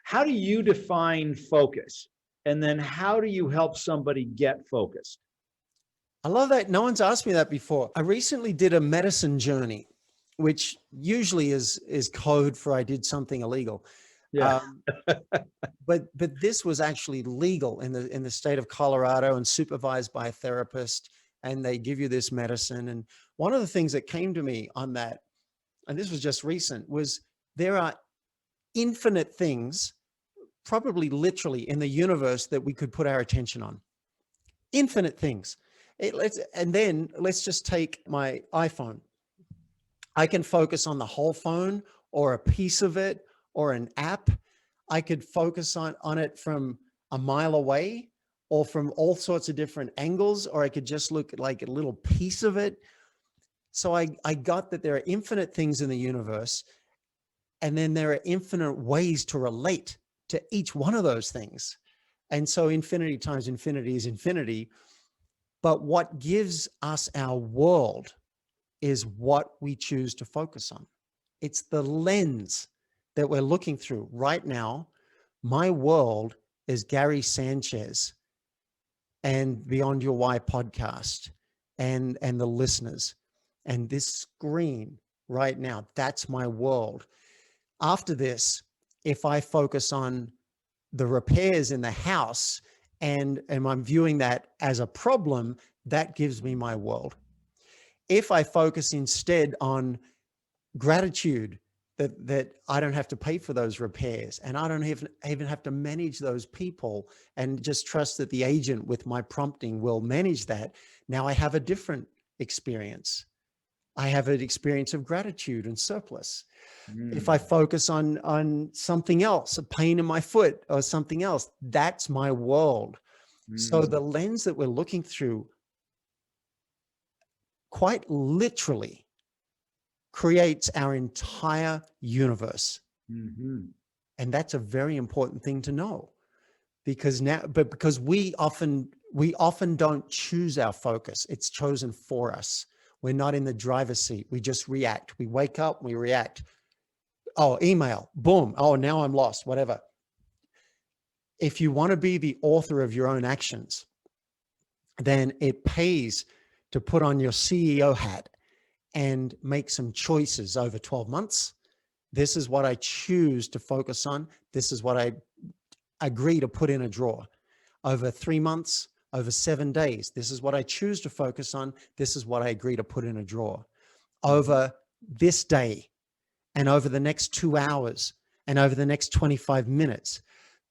how do you define focus? And then how do you help somebody get focused? I love that. No one's asked me that before. I recently did a medicine journey, which usually is code for I did something illegal. Yeah. Um, but this was actually legal in the state of Colorado and supervised by a therapist. And they give you this medicine. And one of the things that came to me on that, and this was just recent, was there are infinite things, probably literally in the universe, that we could put our attention on. Infinite things. And then let's just take my iPhone. I can focus on the whole phone or a piece of it or an app. I could focus on it from a mile away or from all sorts of different angles, or I could just look at like a little piece of it. So I got that there are infinite things in the universe, and then there are infinite ways to relate to each one of those things. And so infinity times infinity is infinity. But what gives us our world is what we choose to focus on. It's the lens that we're looking through. Right now, my world is Gary Sanchez and Beyond Your Why podcast and the listeners. And this screen right now, that's my world. After this, if I focus on the repairs in the house and I'm viewing that as a problem, that gives me my world. If I focus instead on gratitude, that I don't have to pay for those repairs and I don't even have to manage those people, and just trust that the agent with my prompting will manage that, now I have a different experience. I have an experience of gratitude and surplus. If I focus on something else, a pain in my foot or something else, that's my world. So the lens that we're looking through quite literally creates our entire universe. And that's a very important thing to know, because because we often don't choose our focus. It's chosen for us. We're not in the driver's seat. We just react. We wake up, we react. Oh, email, boom. Oh, now I'm lost, whatever. If you want to be the author of your own actions, then it pays to put on your CEO hat and make some choices over 12 months. This is what I choose to focus on. This is what I agree to put in a drawer. Over 3 months, over 7 days, this is what I choose to focus on. This is what I agree to put in a drawer. Over this day and over the next 2 hours and over the next 25 minutes,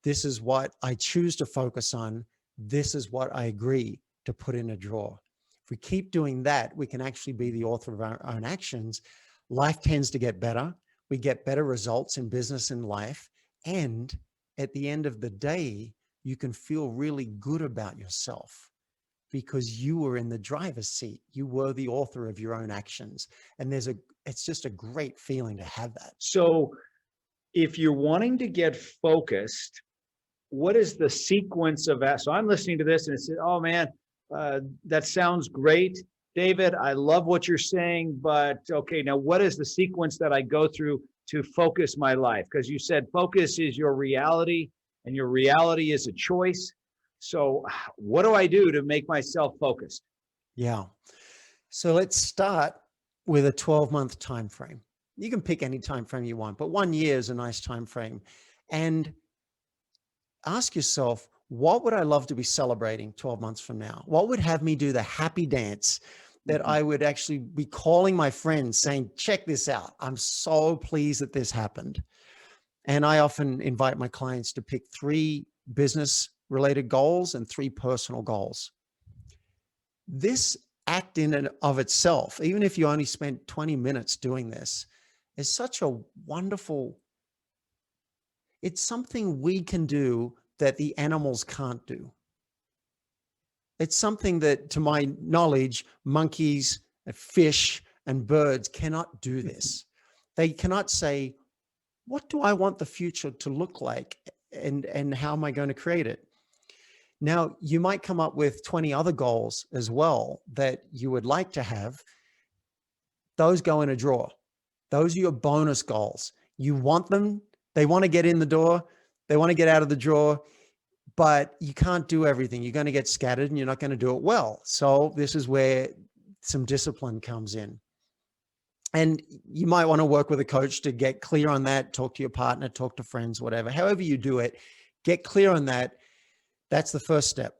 this is what I choose to focus on. This is what I agree to put in a drawer. If we keep doing that, we can actually be the author of our own actions. Life tends to get better. We get better results in business and life. And at the end of the day, you can feel really good about yourself because you were in the driver's seat. You were the author of your own actions. And it's just a great feeling to have that. So if you're wanting to get focused, what is the sequence of that? So I'm listening to this and it's, oh man, that sounds great. David, I love what you're saying, but okay, now what is the sequence that I go through to focus my life? Because you said focus is your reality and your reality is a choice. So what do I do to make myself focused? Yeah. So let's start with a 12-month time frame. You can pick any time frame you want, but 1 year is a nice time frame. And ask yourself, what would I love to be celebrating 12 months from now? What would have me do the happy dance that I would actually be calling my friends saying, check this out. I'm so pleased that this happened. And I often invite my clients to pick 3 business related goals and 3 personal goals. This act in and of itself, even if you only spent 20 minutes doing this, is such a wonderful, it's something we can do that the animals can't do. It's something that, to my knowledge, monkeys, fish, and birds cannot do this. They cannot say, what do I want the future to look like? And how am I going to create it? Now, you might come up with 20 other goals as well that you would like to have. Those go in a drawer. Those are your bonus goals. You want them, they want to get in the door. They want to get out of the drawer, but you can't do everything. You're going to get scattered and you're not going to do it well. So this is where some discipline comes in. And you might want to work with a coach to get clear on that, talk to your partner, talk to friends, whatever. However you do it, get clear on that. That's the first step.